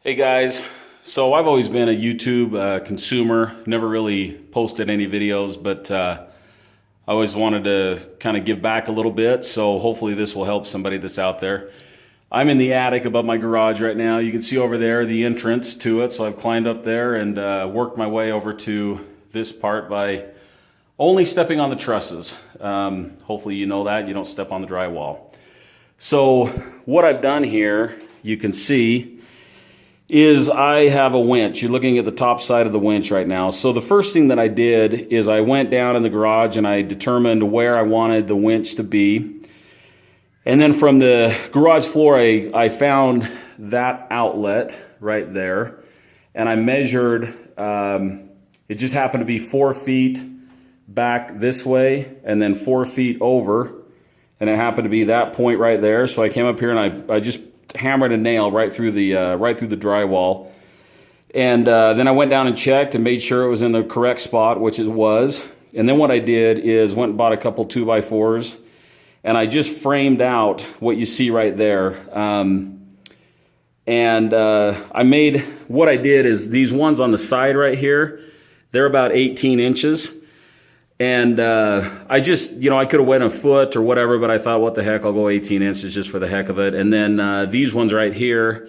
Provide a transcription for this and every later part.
Hey guys, so I've always been a YouTube consumer, never really posted any videos, but I always wanted to kind of give back a little bit, so hopefully this will help somebody that's out there. I'm in the attic above my garage right now. You can see over there the entrance to it, so I've climbed up there and worked my way over to this part by only stepping on the trusses. Hopefully you know that, you don't step on the drywall. So what I've done here, you can see, is I have a winch. You're looking at the top side of the winch right now. So the first thing that I did is I went down in the garage and I determined where I wanted the winch to be. And then from the garage floor, I found that outlet right there. And I measured, it just happened to be 4 feet back this way and then 4 feet over. And it happened to be that point right there. So I came up here and I just hammered a nail right through the drywall, and then I went down and checked and made sure it was in the correct spot, which it was. And then what I did is went and bought a couple 2x4s, and I just framed out what you see right there. I made, what I did is these ones on the side right here, they're about 18 inches. And I just, I could have went a foot or whatever, but I thought, what the heck, I'll go 18 inches just for the heck of it. And then these ones right here,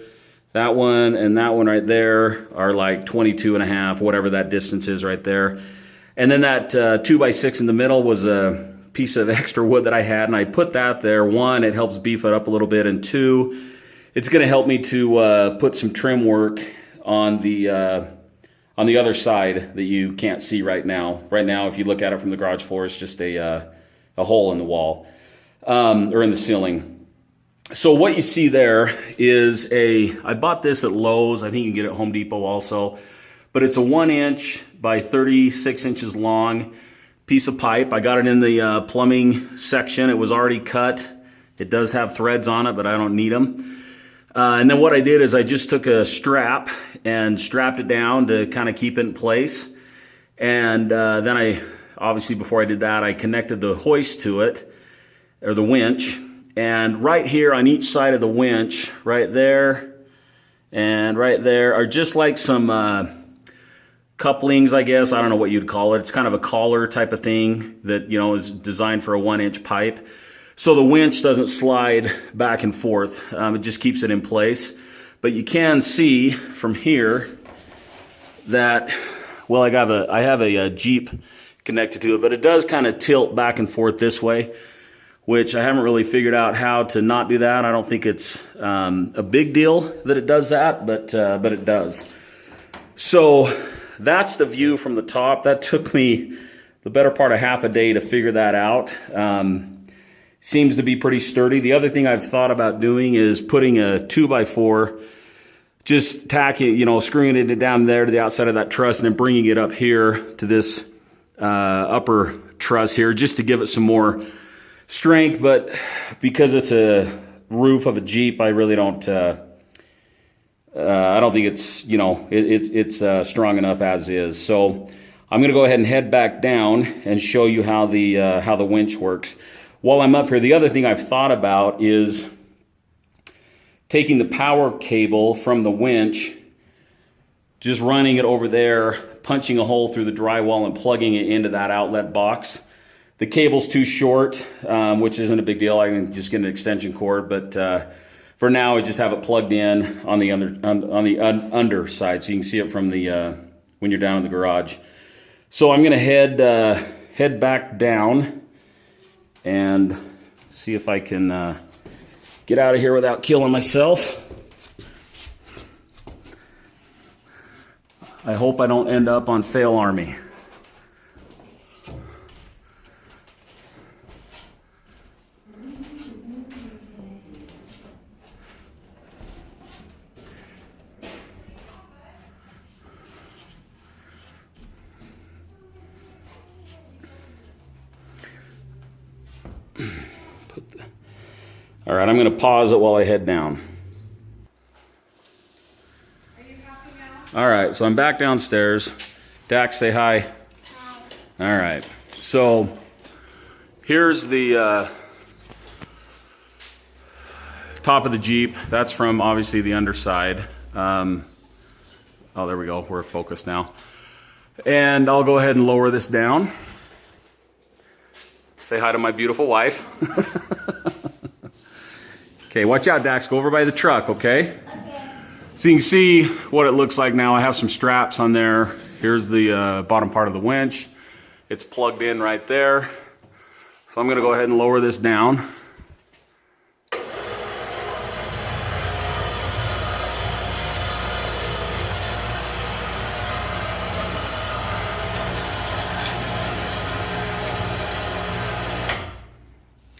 that one and that one right there are like 22 and a half, whatever that distance is right there. And then that 2x6 in the middle was a piece of extra wood that I had, and I put that there. One, it helps beef it up a little bit, and two, it's going to help me to put some trim work on the other side that you can't see right now. Right now, if you look at it from the garage floor, it's just a hole in the wall, or in the ceiling. So what you see there is I bought this at Lowe's. I think you can get it at Home Depot also. But it's a 1 inch by 36 inches long piece of pipe. I got it in the plumbing section. It was already cut. It does have threads on it, but I don't need them. And then what I did is I just took a strap and strapped it down to kind of keep it in place. And then obviously before I did that, I connected the hoist to it, or the winch. And right here on each side of the winch, right there and right there, are just like some couplings, I guess. I don't know what you'd call it. It's kind of a collar type of thing that, is designed for a 1 inch pipe. So the winch doesn't slide back and forth. It just keeps it in place. But you can see from here that, well, I have a Jeep connected to it, but it does kind of tilt back and forth this way, which I haven't really figured out how to not do that. I don't think it's a big deal that it does that, but it does. So that's the view from the top. That took me the better part of half a day to figure that out. Seems to be pretty sturdy. The other thing I've thought about doing is putting a 2x4, just tacking, screwing it down there to the outside of that truss, and then bringing it up here to this upper truss here, just to give it some more strength. But because it's a roof of a Jeep, I really don't. I don't think it's it's strong enough as is. So I'm going to go ahead and head back down and show you how the winch works. While I'm up here, the other thing I've thought about is taking the power cable from the winch, just running it over there, punching a hole through the drywall and plugging it into that outlet box. The cable's too short, which isn't a big deal. I can just get an extension cord, but for now I just have it plugged in on the underside, so you can see it from the when you're down in the garage. So I'm going to head back down and see if I can get out of here without killing myself. I hope I don't end up on Fail Army. All right, I'm going to pause it while I head down. Are you happy now? All right, so I'm back downstairs. Dax, say hi. Hi. All right, so here's the top of the Jeep. That's from obviously the underside. Oh, there we go. We're focused now. And I'll go ahead and lower this down. Say hi to my beautiful wife. Okay, watch out, Dax. Go over by the truck, okay? Okay. So you can see what it looks like now. I have some straps on there. Here's the bottom part of the winch. It's plugged in right there. So I'm going to go ahead and lower this down.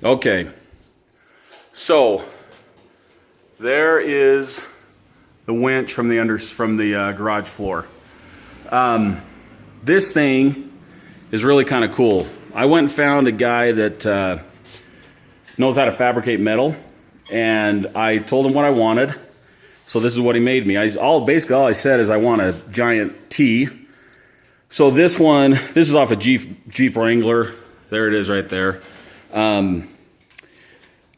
Okay, so there is the winch from the garage floor. This thing is really kind of cool. I went and found a guy that knows how to fabricate metal, and I told him what I wanted. So this is what he made me. Basically all I said is I want a giant T. So this is off a Jeep Wrangler. There it is right there.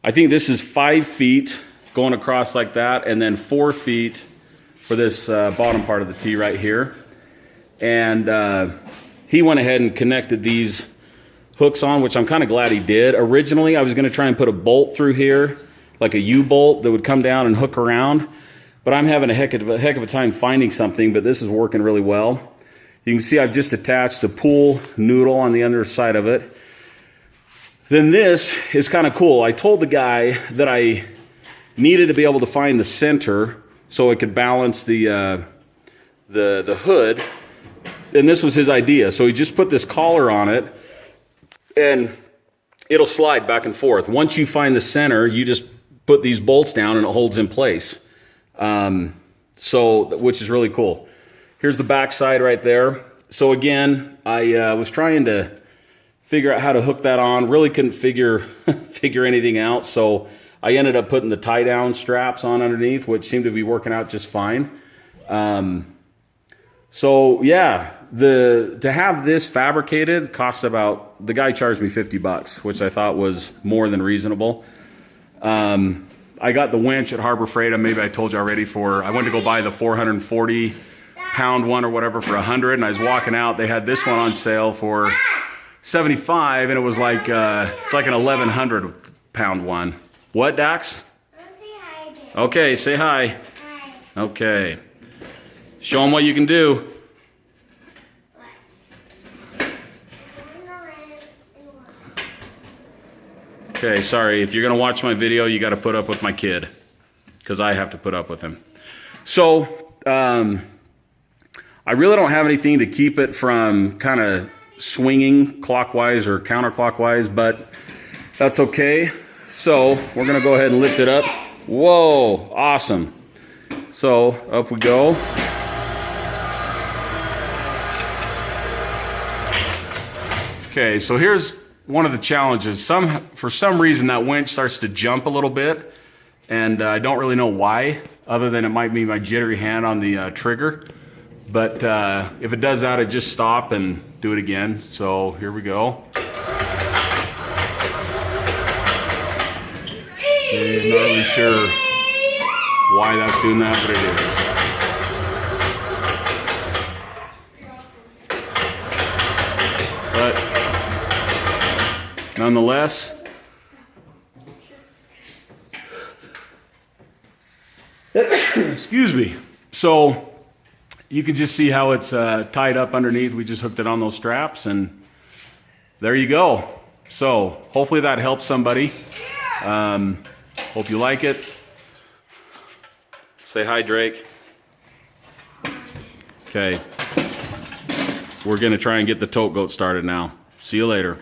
I think this is 5 feet going across like that, and then 4 feet for this bottom part of the T right here. And he went ahead and connected these hooks on, which I'm kind of glad he did. Originally, I was going to try and put a bolt through here, like a U-bolt that would come down and hook around. But I'm having a heck of a time finding something, but this is working really well. You can see I've just attached a pool noodle on the underside of it. Then this is kind of cool. I told the guy that I needed to be able to find the center so it could balance the hood, and this was his idea. So he just put this collar on it, and it'll slide back and forth. Once you find the center, you just put these bolts down and it holds in place. Which is really cool. Here's the back side right there. So again, I was trying to figure out how to hook that on. Really couldn't figure anything out. So I ended up putting the tie down straps on underneath, which seemed to be working out just fine. So yeah, to have this fabricated costs the guy charged me $50, which I thought was more than reasonable. I got the winch at Harbor Freight. Maybe I told you already. I went to go buy the 440-pound one or whatever for $100, and I was walking out. They had this one on sale for $75, and it was like it's like an 1,100-pound one. What, Dax? I'll say hi again. Okay, say hi. Hi. Okay. Show them what you can do. Okay, sorry. If you're going to watch my video, you got to put up with my kid, because I have to put up with him. So, I really don't have anything to keep it from kind of swinging clockwise or counterclockwise, but that's okay. So, we're going to go ahead and lift it up. Whoa, awesome. So, up we go. Okay, so here's one of the challenges. For some reason that winch starts to jump a little bit, and I don't really know why, other than it might be my jittery hand on the trigger. But if it does that, I just stop and do it again. So here we go. See, not really sure why that's doing that, but it is. But nonetheless, excuse me. So you can just see how it's tied up underneath. We just hooked it on those straps, and there you go. So hopefully that helps somebody. Hope you like it. Say hi, Drake. Okay. We're going to try and get the tote goat started now. See you later.